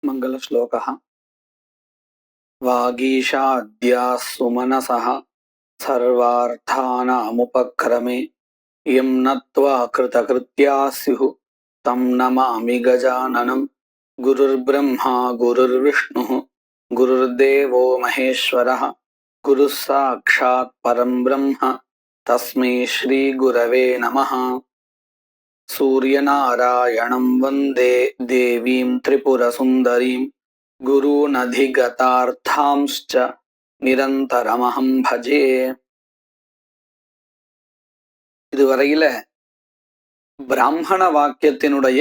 मङ्गलश्लोकः। वागीशाद्याः सुमनसः सर्वार्थानामुपक्रमे यं नत्वा कृतकृत्याः स्युः तं नमामि गजाननं। गुरुर्ब्रह्मा गुरुर्विष्णुः गुरुर्देवो महेश्वरः गुरुः साक्षात् परं ब्रह्म तस्मै श्रीगुरवे नमः। सूर्यनारायणं वन्दे देवीं त्रिपुरसुन्दरीं गुरूनधिगतार्थांश्च நிரந்தரமகம் பஜே. இதுவரையில பிராமண வாக்கியத்தினுடைய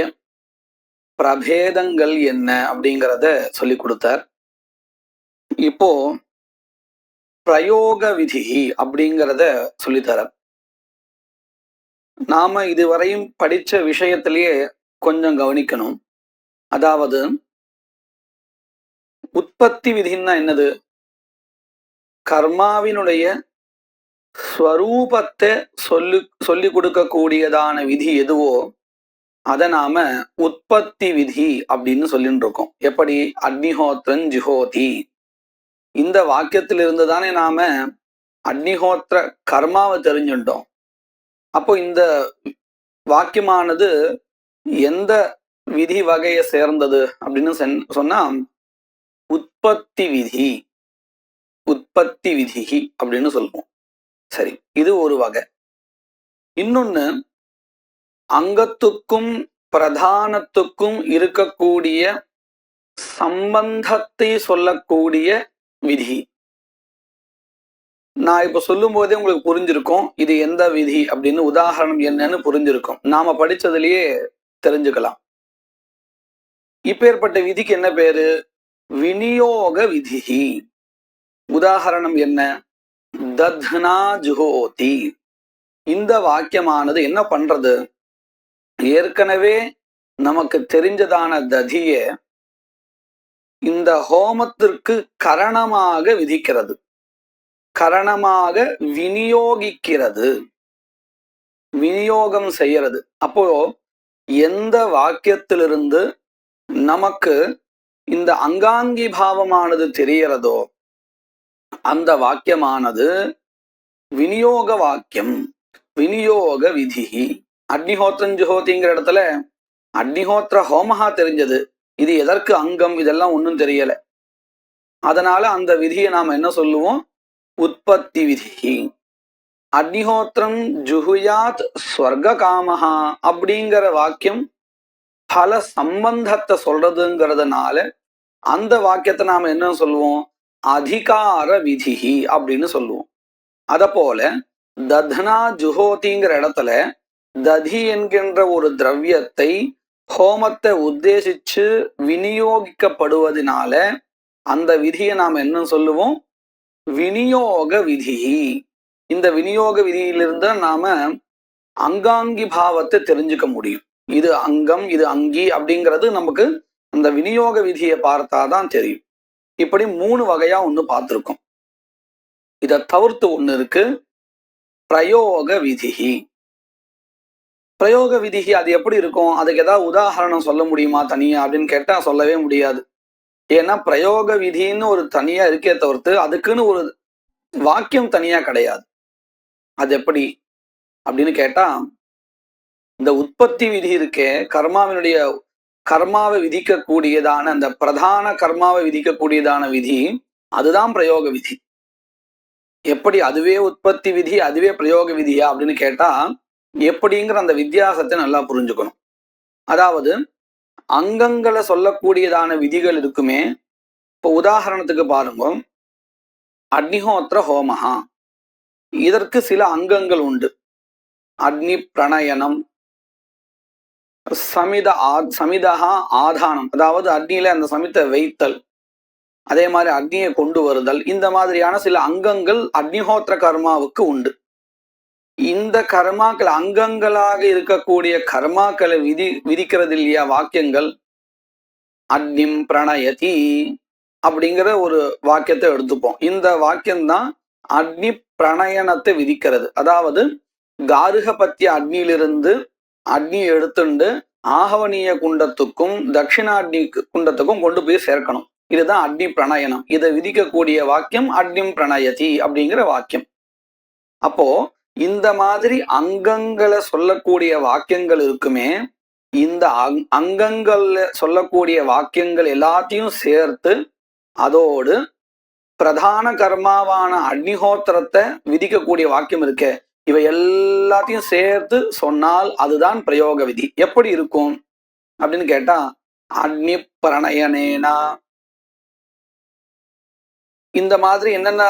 பிரபேதங்கள் என்ன அப்படிங்கிறத சொல்லி கொடுத்தார். இப்போ பிரயோக விதி அப்படிங்கிறத சொல்லித்தர. நாம இதுவரையும் படிச்ச விஷயத்திலேயே கொஞ்சம் கவனிக்கணும். அதாவது உற்பத்தி விதின்னா என்னது? கர்மாவினுடைய ஸ்வரூபத்தை சொல்லி கொடுக்கக்கூடியதான விதி எதுவோ அதை நாம உற்பத்தி விதி அப்படின்னு சொல்லிட்டு இருக்கோம். எப்படி? அக்னிஹோத்திரன் ஜுஹோதி. இந்த வாக்கியத்திலிருந்து தானே நாம அக்னிஹோத்திர கர்மாவை தெரிஞ்சுட்டோம். அப்போ இந்த வாக்கியமானது எந்த விதி வகையை சேர்ந்தது அப்படின்னு சொன்னா உற்பத்தி விதி, உற்பத்தி விதி அப்படின்னு சொல்லுவோம். சரி, இது ஒரு வகை. இன்னொன்னு, அங்கத்துக்கும் பிரதானத்துக்கும் இருக்கக்கூடிய சம்பந்தத்தை சொல்லக்கூடிய விதி. நான் இப்ப சொல்லும் போதே உங்களுக்கு புரிஞ்சிருக்கும் இது எந்த விதி அப்படின்னு. உதாரணம் என்னன்னு புரிஞ்சிருக்கும். நாம படிச்சதுலயே தெரிஞ்சுக்கலாம். இப்பேற்பட்ட விதிக்கு என்ன பேரு? விநியோக விதி. உதாரணம் என்ன? தத்னா ஜுஹோதி. இந்த வாக்கியமானது என்ன பண்றது? ஏற்கனவே நமக்கு தெரிஞ்சதான ததிய இந்த ஹோமத்திற்கு கரணமாக விதிக்கிறது, கரணமாக விநியோகிக்கிறது, விநியோகம் செய்யறது. அப்போ எந்த வாக்கியத்திலிருந்து நமக்கு இந்த அங்காங்கி பாவமானது தெரியறதோ அந்த வாக்கியமானது விநியோக வாக்கியம், விநியோக விதி. அக்னிஹோத்திரம் ஜுஹோதிங்கிற இடத்துல அக்னிஹோத்திர ஹோமஹா தெரிஞ்சது, இது எதற்கு அங்கம் இதெல்லாம் ஒன்றும் தெரியல. அதனால அந்த விதியை நாம என்ன சொல்லுவோம்? உற்பத்தி விதி. அக்னிஹோத்திரம் ஜுஹுயாத் ஸ்வர்க காமஹா அப்படிங்கிற வாக்கியம் பல சம்பந்தத்தை சொல்றதுங்கிறதுனால அந்த வாக்கியத்தை நாம என்ன சொல்லுவோம்? அதிகார விதி அப்படின்னு சொல்லுவோம். அத போல தத்னா ஜுஹோதிங்கிற இடத்துல ததி என்கின்ற ஒரு திரவியத்தை ஹோமத்தை உத்தேசிச்சு விநியோகிக்கப்படுவதனால அந்த விதியை நாம என்ன சொல்லுவோம்? விநியோக விதி. இந்த விநியோக விதியிலிருந்து நாம அங்காங்கி பாவத்தை தெரிஞ்சுக்க முடியும். இது அங்கம், இது அங்கி அப்படிங்கிறது நமக்கு அந்த விநியோக விதியை பார்த்தாதான் தெரியும். இப்படி 3 வகையா ஒண்ணு பார்த்திருக்கோம். இதை தவிர்த்து ஒண்ணு இருக்கு, பிரயோக விதி. பிரயோக விதி அது எப்படி இருக்கும்? அதுக்கு ஏதாவது உதாரணம் சொல்ல முடியுமா தனியா அப்படின்னு கேட்டா சொல்லவே முடியாது. ஏன்னா பிரயோக விதின்னு ஒரு தனியா இருக்கே தவிர்த்து அதுக்குன்னு ஒரு வாக்கியம் தனியா கிடையாது. அது எப்படி அப்படின்னு கேட்டா, இந்த உற்பத்தி விதி இருக்கே, கர்மாவை விதிக்கக்கூடியதான அந்த பிரதான கர்மாவை விதிக்கக்கூடியதான விதி, அதுதான் பிரயோக விதி. எப்படி அதுவே உற்பத்தி விதி அதுவே பிரயோக விதியா அப்படின்னு கேட்டா எப்படிங்கிற அந்த வித்தியாசத்தை நல்லா புரிஞ்சுக்கணும். அதாவது அங்கங்களை சொல்லக்கூடியதான விதிகள் இருக்குமே. இப்போ உதாரணத்துக்கு பாருங்க, அக்னிஹோத்திர ஹோமஹா, இதற்கு சில அங்கங்கள் உண்டு. அக்னி பிரணயனம், சமிதா ஆதானம், அதாவது அக்னியில அந்த சமித்தை வைத்தல், அதே மாதிரி அக்னியை கொண்டு வருதல், இந்த மாதிரியான சில அங்கங்கள் அக்னிஹோத்திர கர்மாவுக்கு உண்டு. இந்த கர்மாக்கள் அங்கங்களாக இருக்கக்கூடிய கர்மாக்களை விதிக்கிறது இல்லையா வாக்கியங்கள். அக்னிம் பிரணயதி அப்படிங்கிற ஒரு வாக்கியத்தை எடுத்துப்போம். இந்த வாக்கியம்தான் அக்னி பிரணயனத்தை விதிக்கிறது. அதாவது காருகபத்திய அக்னியிலிருந்து அக்னி எடுத்துண்டு ஆகவனீய குண்டத்துக்கும் தட்சிணாக்னி குண்டத்துக்கும் கொண்டு போய் சேர்க்கணும். இதுதான் அக்னி பிரணயனம். இதை விதிக்கக்கூடிய வாக்கியம் அக்னிம் பிரணயதி அப்படிங்கிற வாக்கியம். அப்போ இந்த மாதிரி அங்கங்களை சொல்லக்கூடிய வாக்கியங்கள் இருக்குமே, இந்த அங்கங்கள்ல சொல்லக்கூடிய வாக்கியங்கள் எல்லாத்தையும் சேர்த்து அதோடு பிரதான கர்மாவான அக்னிஹோத்திரத்தை விதிக்கக்கூடிய வாக்கியம் இருக்கே, இவை எல்லாத்தையும் சேர்த்து சொன்னால் அதுதான் பிரயோக விதி. எப்படி இருக்கும் அப்படின்னு கேட்டா, அக்னி பிரணயனேனா இந்த மாதிரி என்னென்ன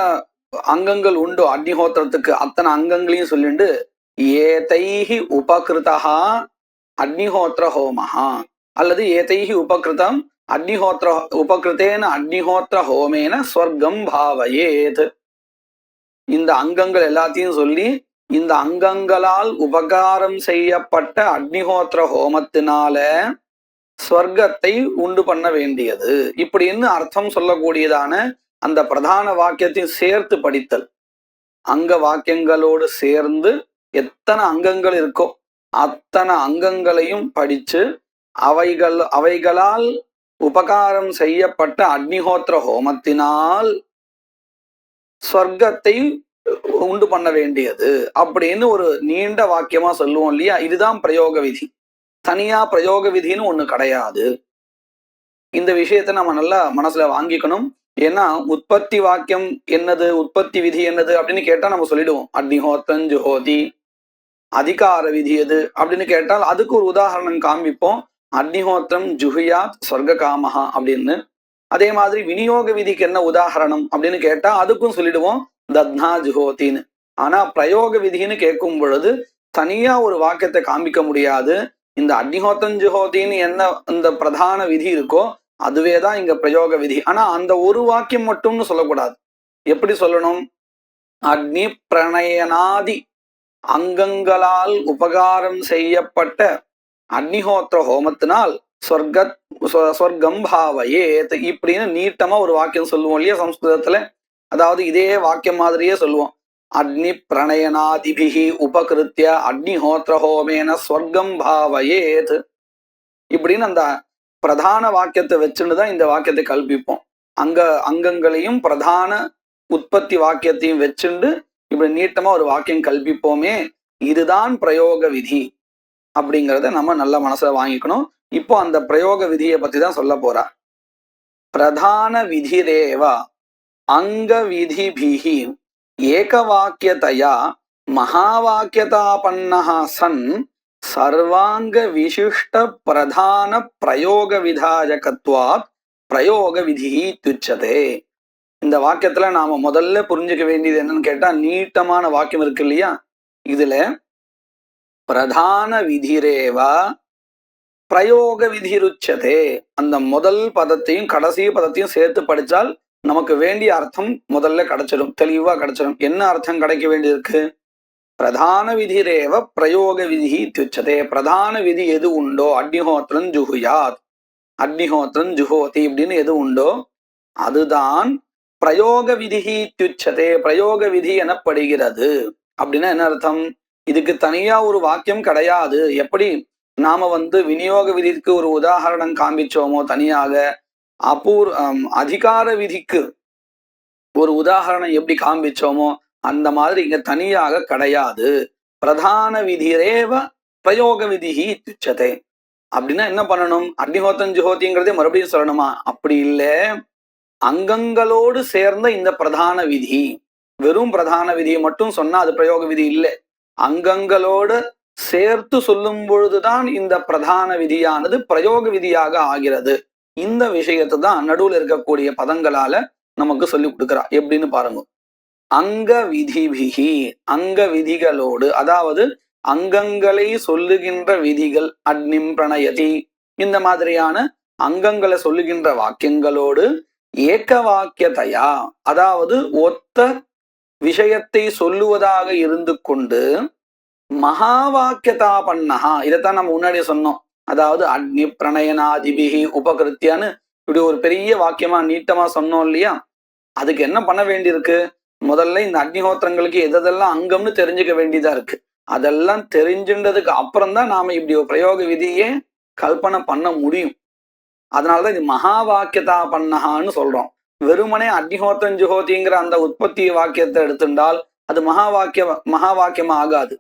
அங்கங்கள் உண்டோ அக்னிஹோத்திரத்துக்கு அத்தனை அங்கங்களையும் சொல்லிட்டு ஏதைஹி உபகிருதா அக்னிஹோத்திர ஹோமஹா அல்லது ஏதைஹி உபகிருதம் அக்னிஹோத்திர உபகிருத்தேன அக்னிஹோத்திர ஹோமேன ஸ்வர்க்கம் பாவயேத். இந்த அங்கங்கள் எல்லாத்தையும் சொல்லி இந்த அங்கங்களால் உபகாரம் செய்யப்பட்ட அக்னிஹோத்திர ஹோமத்தினால ஸ்வர்க்கத்தை உண்டு பண்ண வேண்டியது இப்படின்னு அர்த்தம் சொல்லக்கூடியதான அந்த பிரதான வாக்கியத்தையும் சேர்த்து படித்தல். அங்க வாக்கியங்களோடு சேர்ந்து எத்தனை அங்கங்கள் இருக்கோ அத்தனை அங்கங்களையும் படிச்சு அவைகளால் உபகாரம் செய்யப்பட்ட அக்னிஹோத்திர ஹோமத்தினால் ஸ்வர்க்கத்தை உண்டு பண்ண வேண்டியது அப்படின்னு ஒரு நீண்ட வாக்கியமா சொல்லுவோம் இல்லையா. இதுதான் பிரயோக விதி. தனியா பிரயோக விதின்னு ஒண்ணு கிடையாது. இந்த விஷயத்த நம்ம நல்லா மனசுல வாங்கிக்கணும். ஏன்னா உற்பத்தி வாக்கியம் என்னது, உற்பத்தி விதி என்னது அப்படின்னு கேட்டா நம்ம சொல்லிடுவோம். அக்னிஹோத்திரம் ஜுஹோதி. அதிகார விதி எது அப்படின்னு கேட்டால் அதுக்கு ஒரு உதாரணம் காமிப்போம். அக்னிஹோத்திரம் ஜுஹியாத் சொர்க்க காமஹா அப்படின்னு. அதே மாதிரி விநியோக விதிக்கு என்ன உதாரணம் அப்படின்னு கேட்டா அதுக்கும் சொல்லிடுவோம் தத்னா ஜுஹோத்தின்னு. ஆனா பிரயோக விதின்னு கேட்கும் பொழுது தனியா ஒரு வாக்கியத்தை காமிக்க முடியாது. இந்த அக்னிஹோத்திரம் ஜுஹோத்தின்னு என்ன இந்த பிரதான விதி இருக்கோ அதுவேதான் இங்க பிரயோக விதி. ஆனா அந்த ஒரு வாக்கியம் மட்டும்னு சொல்லக்கூடாது. எப்படி சொல்லணும்? அக்னி பிரணயனாதி அங்கங்களால் உபகாரம் செய்யப்பட்ட அக்னிஹோத்திர ஹோமத்தினால் சொர்க்கம் பாவயேத் இப்படின்னு நீட்டமா ஒரு வாக்கியம் சொல்லுவோம் இல்லையா சம்ஸ்கிருதத்துல. அதாவது இதே வாக்கியம் மாதிரியே சொல்லுவோம். அக்னி பிரணயனாதிபிகி உபகிருத்திய அக்னிஹோத்திர ஹோமேன ஸ்வர்க்கம் பாவயேத் இப்படின்னு அந்த பிரதான வாக்கியத்தை வச்சுன்னுதான் இந்த வாக்கியத்தை கல்பிப்போம். அங்கங்களையும் பிரதான உற்பத்தி வாக்கியத்தையும் வச்சுண்டு இப்படி நீட்டமா ஒரு வாக்கியம் கல்பிப்போமே, இதுதான் பிரயோக விதி அப்படிங்கிறத நம்ம நல்ல மனசுல வாங்கிக்கணும். இப்போ அந்த பிரயோக விதியை பத்தி தான் சொல்ல போறா. பிரதான விதிரேவ அங்க விதிபிஹி ஏகவாக்கியதயா மகாவாக்கியதாபன்னஹ சன் சர்வாங்க விசிஷ்ட பிரதான பிரயோக விதாயகத்வாத் பிரயோக விதி துச்சதே. இந்த வாக்கியத்துல நாம முதல்ல புரிஞ்சுக்க வேண்டியது என்னன்னு கேட்டா, நீட்டமான வாக்கியம் இருக்கு இல்லையா, இதுல பிரதான விதிரேவா பிரயோக விதிருச்சதே அந்த முதல் பதத்தையும் கடைசி பதத்தையும் சேர்த்து படிச்சால் நமக்கு வேண்டிய அர்த்தம் முதல்ல கிடைச்சிடும், தெளிவா கிடைச்சிடும். என்ன அர்த்தம் கிடைக்க வேண்டியிருக்கு? பிரதான விதிரேவ பிரயோக விதி துச்சதே. பிரதான விதி எது உண்டோ, அக்னிஹோத்திரம் ஜுஹுயாத் அக்னிஹோத்திரம் ஜுஹோதி இப்படின்னு எது உண்டோ அதுதான் பிரயோக விதி துச்சதே, பிரயோக விதி எனப்படுகிறது. அப்படின்னா என்ன அர்த்தம்? இதுக்கு தனியா ஒரு வாக்கியம் கிடையாது. எப்படி நாம விநியோக விதிக்கு ஒரு உதாரணம் காமிச்சோமோ தனியாக, அதிகார விதிக்கு ஒரு உதாரணம் எப்படி காமிச்சோமோ அந்த மாதிரி இங்க தனியாக கிடையாது. பிரதான விதிரேவ பிரயோக விதி துச்சதே. அப்படின்னா என்ன பண்ணணும்? அக்னிஹோத்திரம் ஜுஹோதிங்கிறதே மறுபடியும் சொல்லணுமா? அப்படி இல்லை. அங்கங்களோடு சேர்ந்த இந்த பிரதான விதி, வெறும் பிரதான விதியை மட்டும் சொன்னா அது பிரயோக விதி இல்லை. அங்கங்களோடு சேர்த்து சொல்லும் பொழுதுதான் இந்த பிரதான விதியானது பிரயோக விதியாக ஆகிறது. இந்த விஷயத்தை தான் நடுவில் இருக்கக்கூடிய பதங்களால நமக்கு சொல்லி கொடுக்குறா. எப்படின்னு பாருங்க. அங்க விதிபிகி அங்க விதிகளோடு, அதாவது அங்கங்களை சொல்லுகின்ற விதிகள், அக்னிம் பிரணயதி இந்த மாதிரியான அங்கங்களை சொல்லுகின்ற வாக்கியங்களோடு ஏக வாக்கியதையா, அதாவது ஒத்த விஷயத்தை சொல்லுவதாக இருந்து கொண்டு மகா வாக்கியதா பண்ணஹா, இதைத்தான் நம்ம முன்னாடியே சொன்னோம். அதாவது அக்னி பிரணயனாதிபிகி உபகிருத்தியான்னு இப்படி ஒரு பெரிய வாக்கியமா நீட்டமா சொன்னோம் இல்லையா. அதுக்கு என்ன பண்ண வேண்டியிருக்கு? முதல்ல இந்த அக்னிஹோத்திரங்களுக்கு எதெல்லாம் அங்கம்னு தெரிஞ்சுக்க வேண்டியதா இருக்கு. அதெல்லாம் தெரிஞ்சுன்றதுக்கு அப்புறம் தான் நாம இப்படி ஒரு பிரயோக விதியே கல்பனை பண்ண முடியும். அதனாலதான் இது மகா வாக்கியதா பண்ணஹான்னு சொல்றோம். வெறுமனே அக்னிஹோத்திரம் ஜுஹோதிங்கிற அந்த உற்பத்தி வாக்கியத்தை எடுத்துட்டால் அது மகா வாக்கியம் ஆகாது.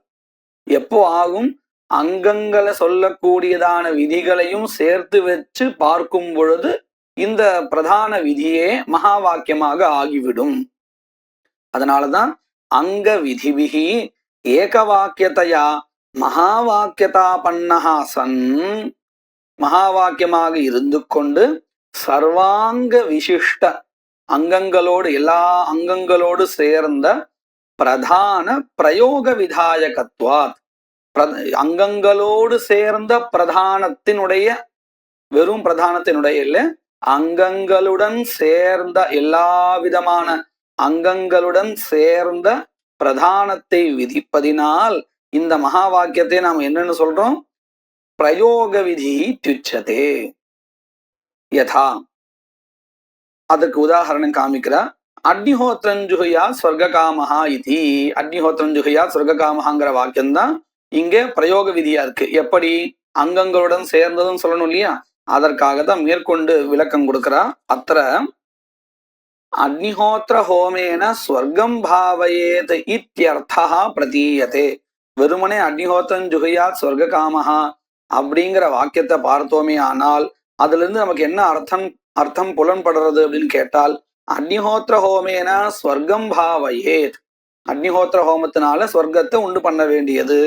எப்போ ஆகும்? அங்கங்களை சொல்லக்கூடியதான விதிகளையும் சேர்த்து வச்சு பார்க்கும் பொழுது இந்த பிரதான விதியே மகா வாக்கியமாக ஆகிவிடும். அதனாலதான் அங்க விதிபிகி ஏக வாக்கியத்தையா மகா வாக்கியதா பண்ணஹா சன், மகா வாக்கியமாக இருந்து கொண்டு சர்வாங்க விசிஷ்ட அங்கங்களோடு எல்லா அங்கங்களோடு சேர்ந்த பிரதான பிரயோக விதாயகத்வாத், அங்கங்களோடு சேர்ந்த பிரதானத்தினுடைய, வெறும் பிரதானத்தினுடைய இல்ல, அங்கங்களுடன் சேர்ந்த எல்லா விதமான அங்கங்களுடன் சேர்ந்த பிரதானத்தை விதிப்பதினால் இந்த மகா வாக்கியத்தை நாம் என்னன்னு சொல்றோம்? பிரயோக விதி துச்சதே. யதா, அதுக்கு உதாரணம் காமிக்கிறா. அக்னிஹோத்ரஞ்சுகையா ஸ்வர்காமஹா இதி. அக்னிஹோத்ரஞ்சுகையா ஸ்வர்காமஹாங்கிற வாக்கியம் தான் இங்கே பிரயோக விதியா இருக்கு. எப்படி? அங்கங்களுடன் சேர்ந்ததும் சொல்லணும் இல்லையா? அதற்காக தான் மேற்கொண்டு விளக்கம் கொடுக்கிறா. அத்திர அக்னிஹோத்திர ஹோமேன ஸ்வர்க்கம் பாவயேத் இத்யர்த்தா பிரதீயதே. வெறுமனே அக்னிஹோத்திரம் ஜுகையாத் ஸ்வர்காமஹா அப்படிங்கிற வாக்கியத்தை பார்த்தோமே ஆனால் அதுல இருந்து நமக்கு என்ன அர்த்தம் புலன்படுறது அப்படின்னு கேட்டால், அக்னிஹோத்திர ஹோமேன ஸ்வர்க்கம் பாவயேத், அக்னிஹோத்திர ஹோமத்தினால ஸ்வர்க்கத்தை உண்டு பண்ண வேண்டியது,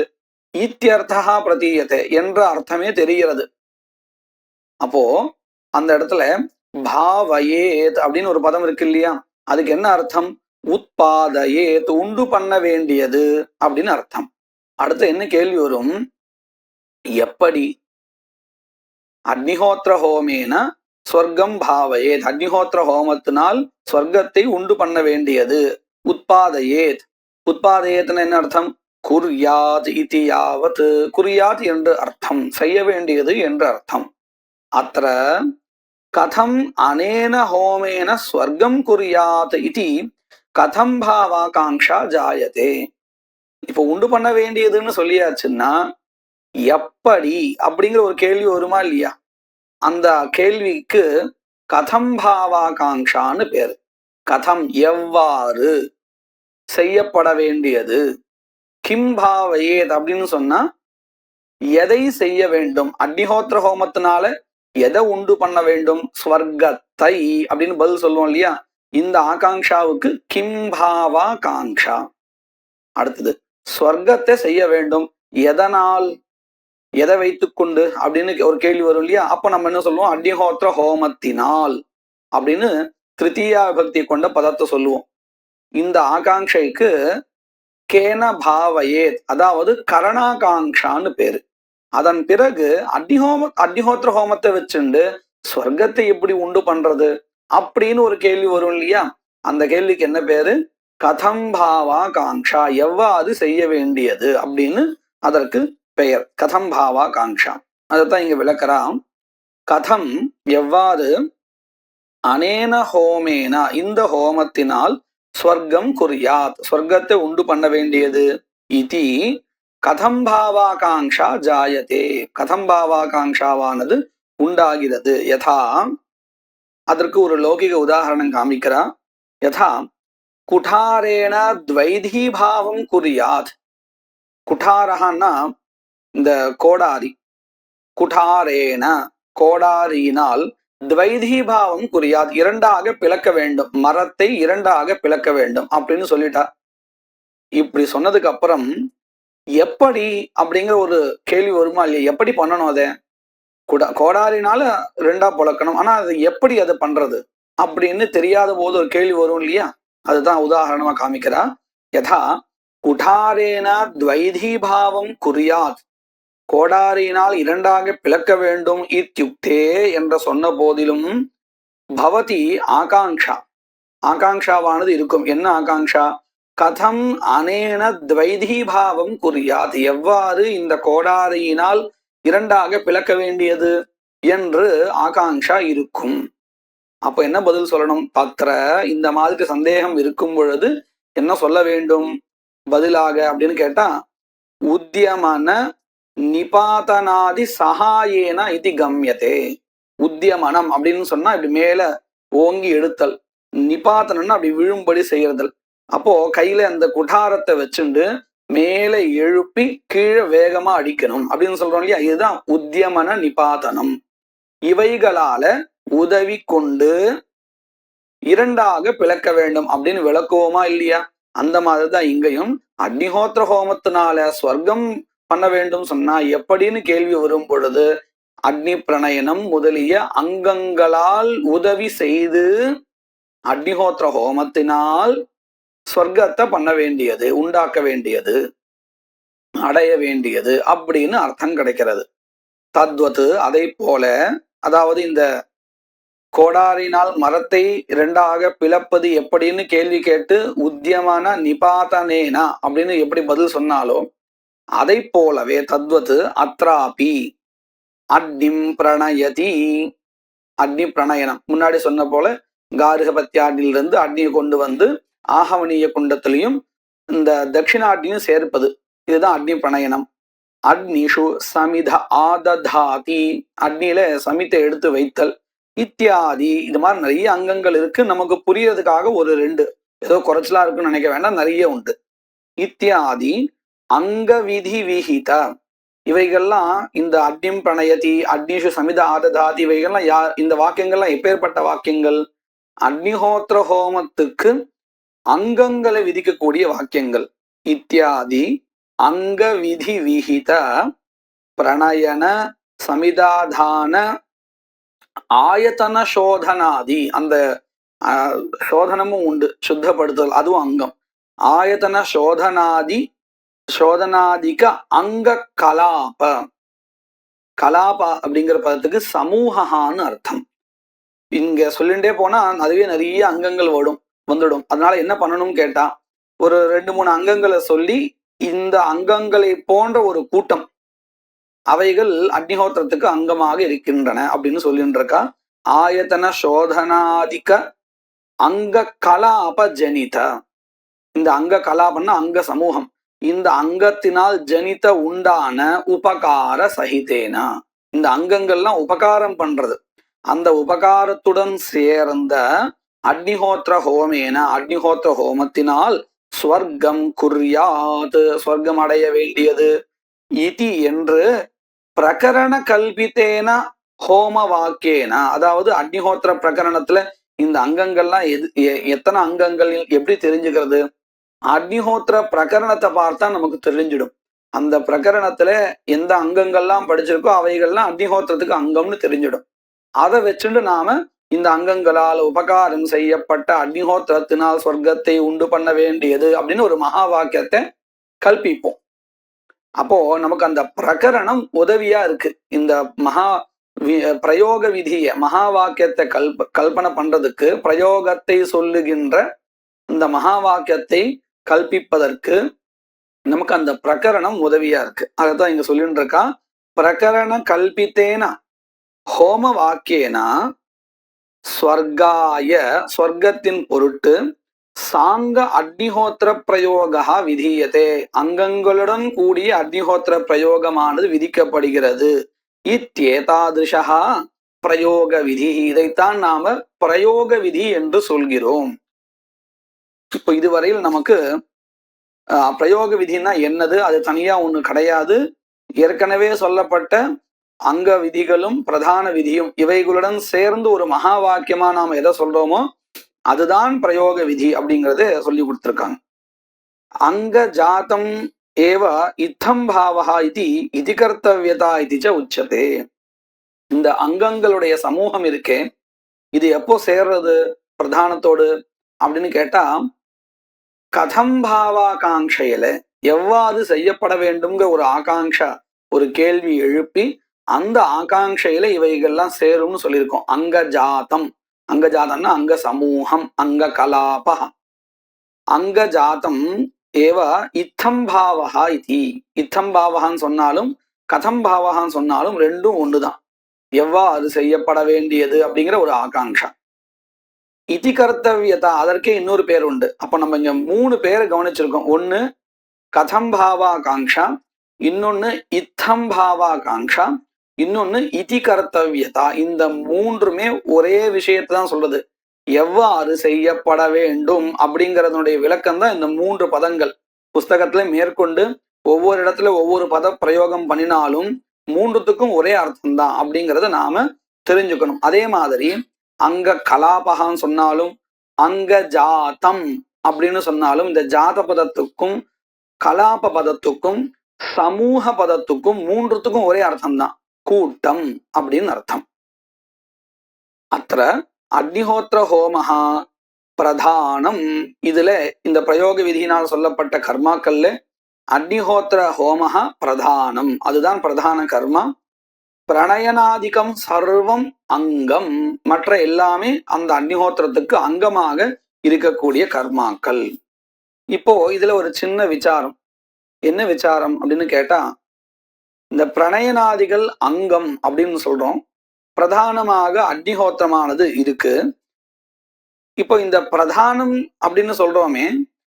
இத்தியர்த்தா பிரதீயத்தை என்ற அர்த்தமே தெரிகிறது. அப்போ அந்த இடத்துல பாவயேத் அப்படின்னு ஒரு பதம் இருக்கு இல்லையா? அதுக்கு என்ன அர்த்தம்? உத்பாதயேத், உண்டு பண்ண வேண்டியது அப்படின்னு அர்த்தம். அடுத்து என்ன கேள்வி வரும்? எப்படி அக்னிஹோத்திர ஹோமேன ஸ்வர்க்கம் பாவயேத், அக்னிஹோத்திர ஹோமத்தினால் ஸ்வர்க்கத்தை உண்டு பண்ண வேண்டியது, உத்பாதயேத், உத்பாதயேத்னு என்ன அர்த்தம்? குர்யாத் இதி யாவத், குர்யாத் என்று அர்த்தம், செய்ய வேண்டியது என்று அர்த்தம். அத்திர கதம் அனேன ஹோமேன ஸ்வர்க்கம் குர்யாத் இதி கதம் பாவாகாங்ஷா ஜாயதே. இப்போ உண்டு பண்ண வேண்டியதுன்னு சொல்லியாச்சுன்னா எப்படி அப்படிங்கிற ஒரு கேள்வி வருமா இல்லையா? அந்த கேள்விக்கு கதம் பாவாகாங்ஷான்னு பேரு. கதம் எவ்வாறு செய்யப்பட வேண்டியது, கிம் பாவயேத் அப்படின்னு சொன்னா எதை செய்ய வேண்டும், அக்னிஹோத்திர ஹோமத்தினால எதை உண்டு பண்ண வேண்டும், ஸ்வர்க்கத்தை அப்படின்னு பதில் சொல்லுவோம் இல்லையா? இந்த ஆகாங்ஷாவுக்கு கிம் பாவா காங்ஷா. அடுத்தது ஸ்வர்க்கத்தை செய்ய வேண்டும், எதனால், எதை வைத்துக்கொண்டு அப்படின்னு ஒரு கேள்வி வரும் இல்லையா? அப்ப நம்ம என்ன சொல்லுவோம்? அக்னிஹோத்திர ஹோமத்தினால் அப்படின்னு திருத்தீயா விபக்தி கொண்ட பதத்தை சொல்லுவோம். இந்த ஆகாங்ஷைக்கு கேன பாவயேத், அதாவது கரணாகாங்ஷான்னு பேரு. அதன் பிறகு அக்னிஹோத்திர ஹோமத்தை வச்சுண்டு ஸ்வர்க்கத்தை எப்படி உண்டு பண்றது அப்படின்னு ஒரு கேள்வி வரும் இல்லையா? அந்த கேள்விக்கு என்ன பேரு? கதம் பாவா காங்ஷா, எவ்வாறு செய்ய வேண்டியது அப்படின்னு அதற்கு பெயர். கதம் பாவா காங்ஷா. அதைத்தான் இங்க விளக்குறான். கதம் எவ்வாறு, அனேன ஹோமேன இந்த ஹோமத்தினால் ஸ்வர்க்கம் குர்யாத் ஸ்வர்க்கத்தை உண்டு பண்ண வேண்டியது, இதி கதம் பாவாகாங்ஷா ஜாயதே கதம் பாவாகாங்ஷாவானது உண்டாகிறது. யதா, அதற்கு ஒரு லௌகிக உதாரணம் காமிக்கிறா. யதா குடாரேன துவைதி பாவம் குர்யாத். குடாரஹன்னா இந்த கோடாரி, குடாரேன கோடாரியினால் துவைதி பாவம் குறியாத் இரண்டாக பிளக்க வேண்டும், மரத்தை இரண்டாக பிளக்க வேண்டும் அப்படின்னு சொல்லிட்டா. இப்படி சொன்னதுக்கு அப்புறம் எப்படி அப்படிங்கிற ஒரு கேள்வி வருமா இல்லையா? எப்படி பண்ணணும் அதை? கோடாரினால ரெண்டா பிளக்கணும், ஆனா அது எப்படி அதை பண்றது அப்படின்னு தெரியாத போது ஒரு கேள்வி வரும் இல்லையா? அதுதான் உதாரணமா காமிக்கிறா. யதா குடாரேன துவைதி பாவம் குறியாத், கோடாரியினால் இரண்டாக பிளக்க வேண்டும் இத்யுக்தே என்ற சொன்ன போதிலும் பவதி ஆகாங்ஷா, ஆகாங்ஷாவானது இருக்கும். என்ன ஆகாங்ஷா? கதம் அனேன துவைதி பாவம் குறியாத், எவ்வாறு இந்த கோடாரியினால் இரண்டாக பிளக்க வேண்டியது என்று ஆகாங்ஷா இருக்கும். அப்ப என்ன பதில் சொல்லணும்? பத்திர, இந்த மாதிரி சந்தேகம் இருக்கும் பொழுது என்ன சொல்ல வேண்டும் பதிலாக அப்படின்னு கேட்டா, உத்தியமன நிபாதனாதி சகாயேன இது கம்யதே. உத்தியமனம் அப்படின்னு சொன்னா இப்படி மேல ஓங்கி எடுத்தல், நிபாதனம்னா அப்படி விழும்படி செய்யறதல். அப்போ கையில அந்த குடாரத்தை வச்சுண்டு மேல எழுப்பி கீழே வேகமா அடிக்கணும் அப்படின்னு சொல்றோம் இல்லையா, இதுதான் உத்தியமன நிபாதனம். இவைகளால உதவி கொண்டு இரண்டாக பிளக்க வேண்டும் அப்படின்னு விளக்குவோமா இல்லையா? அந்த மாதிரிதான் இங்கேயும் அக்னிஹோத்திர ஹோமத்தினால ஸ்வர்க்கம் பண்ண வேண்டும் சொன்னா எப்படின்னு கேள்வி வரும் பொழுது அக்னி பிரணயனம் முதலிய அங்கங்களால் உதவி செய்து அக்னிஹோத்திர ஹோமத்தினால் ஸ்வர்க்கத்தை பண்ண வேண்டியது, உண்டாக்க வேண்டியது, அடைய வேண்டியது அப்படின்னு அர்த்தம் கிடைக்கிறது. தத்வத்து அதை போல, அதாவது இந்த கோடாரினால் மரத்தை இரண்டாக பிளப்பது எப்படின்னு கேள்வி கேட்டு உத்தியமான நிபாதனேனா அப்படின்னு எப்படி பதில் சொன்னாலோ அதை போலவே தத்வத்து அத்ராபி அக்னிம் பிரணயதி. அக்னி பிரணயனம் முன்னாடி சொன்ன போல கார்கபத்தியாடிலிருந்து அக்னியை கொண்டு வந்து ஆகவனிய குண்டத்திலையும் இந்த தட்சிணாட்னியும் சேர்ப்பது, இதுதான் அக்னி பிரணயனம். அக்னிஷு சமித ஆததாதி, அக்னியில சமித்தை எடுத்து வைத்தல் இத்தியாதி. இது மாதிரி நிறைய அங்கங்கள் இருக்கு. நமக்கு புரியறதுக்காக ஒரு ரெண்டு ஏதோ குறைச்சலா இருக்குன்னு நினைக்க வேண்டாம், நிறைய உண்டு. இத்தியாதி அங்க விதி விஹித, இவைகள்லாம் இந்த அக்னிம் பிரணயதி அக்னிஷு சமித ஆததாதி இவைகள்லாம் இந்த வாக்கியங்கள்லாம் எப்பேற்பட்ட வாக்கியங்கள்? அக்னிஹோத்திர ஹோமத்துக்கு அங்கங்களை விதிக்கக்கூடிய வாக்கியங்கள். இத்தியாதி அங்க விதி விஹித பிரணயன சமிதாதான ஆயத்தன சோதனாதி, அந்த சோதனமும் உண்டு, சுத்தப்படுத்துதல், அதுவும் அங்கம். ஆயத்தன சோதனாதிக அங்க கலாப. கலாபா அப்படிங்கிற பதத்துக்கு சமூகான்னு அர்த்தம். இங்க சொல்லிண்டே போனா அதுவே நிறைய அங்கங்கள் வந்துடும். அதனால என்ன பண்ணணும் கேட்டா ஒரு 2-3 அங்கங்களை சொல்லி இந்த அங்கங்களை போன்ற ஒரு கூட்டம் அவைகள் அக்னிஹோத்திரத்துக்கு அங்கமாக இருக்கின்றன அப்படின்னு சொல்லிட்டு இருக்கா. ஆயத்தன சோதனாதிக அங்க கலாப ஜனித. இந்த அங்க கலாபம்னா அங்க சமூகம், இந்த அங்கத்தினால் ஜனித உண்டான உபகார சகிதேனா, இந்த அங்கங்கள்லாம் உபகாரம் பண்றது, அந்த உபகாரத்துடன் சேர்ந்த அக்னிஹோத்திர ஹோமேன அக்னிஹோத்திர ஹோமத்தினால் ஸ்வர்க்கம் குர்யாத், ஸ்வர்க்கம் அடைய வேண்டியது இதி என்று பிரகரண கல்பித்தேன ஹோம வாக்கேன. அதாவது அக்னிஹோத்திர பிரகரணத்துல இந்த அங்கங்கள்லாம் எத்தனை அங்கங்கள் எப்படி தெரிஞ்சுக்கிறது? அக்னிஹோத்திர பிரகரணத்தை பார்த்தா நமக்கு தெரிஞ்சிடும். அந்த பிரகரணத்துல எந்த அங்கங்கள்லாம் படிச்சிருக்கோ அவைகள்லாம் அக்னிஹோத்திரத்துக்கு அங்கம்னு தெரிஞ்சிடும். அதை வச்சுட்டு நாம இந்த அங்கங்களால் உபகாரம் செய்யப்பட்ட அக்னிஹோத்திரத்தினால் சொர்க்கத்தை உண்டு பண்ண வேண்டியது அப்படின்னு ஒரு மகா வாக்கியத்தை கல்பிப்போம். அப்போ நமக்கு அந்த பிரகரணம் உதவியா இருக்கு. இந்த பிரயோக விதிய மகா வாக்கியத்தை கல்பனை பண்றதுக்கு, பிரயோகத்தை சொல்லுகின்ற இந்த மகா வாக்கியத்தை கல்பிப்பதற்கு நமக்கு அந்த பிரகரணம் உதவியா இருக்கு. அதான் இங்க சொல்லிட்டு இருக்கா. பிரகரண கல்பித்தேன ஹோம வாக்கியேனா ஸ்வர்காய, ஸ்வர்க்கத்தின் பொருட்டு சாங்க அக்னிஹோத்திர பிரயோகா விதீயதே, அங்கங்களுடன் கூடிய அக்னிஹோத்திர பிரயோகமானது விதிக்கப்படுகிறது. இத்யேதாதிருஷா பிரயோக விதி, இதைத்தான் நாம பிரயோக விதி என்று சொல்கிறோம். இப்போ இதுவரையில் நமக்கு பிரயோக விதினா என்னது, அது தனியா ஒண்ணு கிடையாது. ஏற்கனவே சொல்லப்பட்ட அங்க விதிகளும் பிரதான விதியும் இவைகளுடன் சேர்ந்து ஒரு மகா வாக்கியமா நாம எதை சொல்றோமோ அதுதான் பிரயோக விதி அப்படிங்கறத சொல்லி கொடுத்திருக்காங்க. அங்க ஜாத்தம் ஏவ இத்தம் பாவஹா இது கர்த்தவியதா இது உச்சதே. இந்த அங்கங்களுடைய சமூகம் இருக்கே, இது எப்போ சேர்றது பிரதானத்தோடு அப்படின்னு கேட்டா, கதம் பாவாகாங்கையில எவ்வாறு செய்யப்பட வேண்டும்ங்கிற ஒரு ஆகாங்ஷா, ஒரு கேள்வி எழுப்பி அந்த ஆகாங்கையில இவைகள்லாம் சேரும்னு சொல்லியிருக்கோம். அங்க ஜாத்தம், அங்க ஜாதம்னா அங்க சமூகம், அங்க கலாப. அங்க ஜாத்தம் ஏவ இத்தம் பாவஹா இதி, இத்தம் பாவகான்னு சொன்னாலும் கதம் பாவகான்னு சொன்னாலும் ரெண்டும் ஒண்ணுதான். எவ்வாறு செய்யப்பட வேண்டியது அப்படிங்கிற ஒரு ஆகாங்ஷா. இதி கர்த்தவியதா, அதற்கே இன்னொரு பேர் உண்டு. அப்ப நம்ம இங்க 3 பேரை கவனிச்சிருக்கோம். ஒண்ணு கதம் பாவாகாங்ஷா, இன்னொன்னு இத்தம் பாவாகாங்ஷா, இன்னொன்னு இதி கர்த்தவியதா. இந்த மூன்றுமே ஒரே விஷயத்தை தான் சொல்றது. எவ்வாறு செய்யப்பட வேண்டும் அப்படிங்கறதுடைய விளக்கம் தான் இந்த 3 பதங்கள். புஸ்தகத்துல மேற்கொண்டு ஒவ்வொரு இடத்துல ஒவ்வொரு பத பிரயோகம் பண்ணினாலும் மூன்றுத்துக்கும் ஒரே அர்த்தம் தான் அப்படிங்கறத நாம தெரிஞ்சுக்கணும். அதே மாதிரி அங்க கலாபகான்னு சொன்னாலும் அங்க ஜாத்தம் அப்படின்னு சொன்னாலும் இந்த ஜாத பதத்துக்கும் கலாப பதத்துக்கும் சமூக பதத்துக்கும் மூன்றுத்துக்கும் ஒரே அர்த்தம் தான், கூட்டம் அப்படின்னு அர்த்தம். அத்த அக்னிஹோத்திர ஹோமஹா பிரதானம். இதுல இந்த பிரயோக விதியினால் சொல்லப்பட்ட கர்மாக்கள்ல அக்னிஹோத்திர ஹோமஹா பிரதானம், அதுதான் பிரதான கர்மா. பிரணயனாதிகம் சர்வம் அங்கம், மற்ற எல்லாமே அந்த அக்னிஹோத்திரத்துக்கு அங்கமாக இருக்கக்கூடிய கர்மாக்கள். இப்போ இதுல ஒரு சின்ன விசாரம். என்ன விசாரம் அப்படின்னு கேட்டா, இந்த பிரணயனாதிகள் அங்கம் அப்படின்னு சொல்றோம், பிரதானமாக அக்னிஹோத்திரமானது இருக்கு. இப்போ இந்த பிரதானம் அப்படின்னு சொல்றோமே,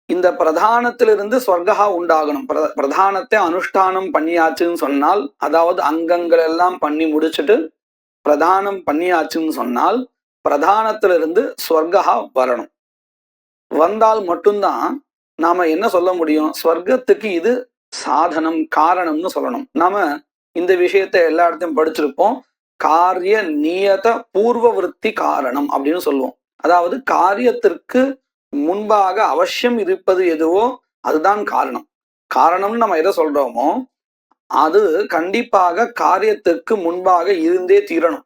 இந்த பிரதானத்திலிருந்து ஸ்வர்கா உண்டாகணும். பிரதானத்தை அனுஷ்டானம் பண்ணியாச்சுன்னு சொன்னால், அதாவது அங்கங்கள் எல்லாம் பண்ணி முடிச்சுட்டு பிரதானம் பண்ணியாச்சுன்னு சொன்னால் பிரதானத்திலிருந்து ஸ்வர்கா வரணும். வந்தால் மட்டும்தான் நாம என்ன சொல்ல முடியும், ஸ்வர்க்கத்துக்கு இது சாதனம் காரணம்னு சொல்லணும். நாம இந்த விஷயத்தை எல்லா இடத்தையும் படிச்சிருப்போம். காரிய நியத பூர்வ விருத்தி காரணம் அப்படின்னு சொல்லுவோம். அதாவது காரியத்திற்கு முன்பாக அவசியம் இருப்பது எதுவோ அதுதான் காரணம். காரணம்னு நம்ம எதை சொல்றோமோ அது கண்டிப்பாக காரியத்துக்கு முன்பாக இருந்தே தீரணும்.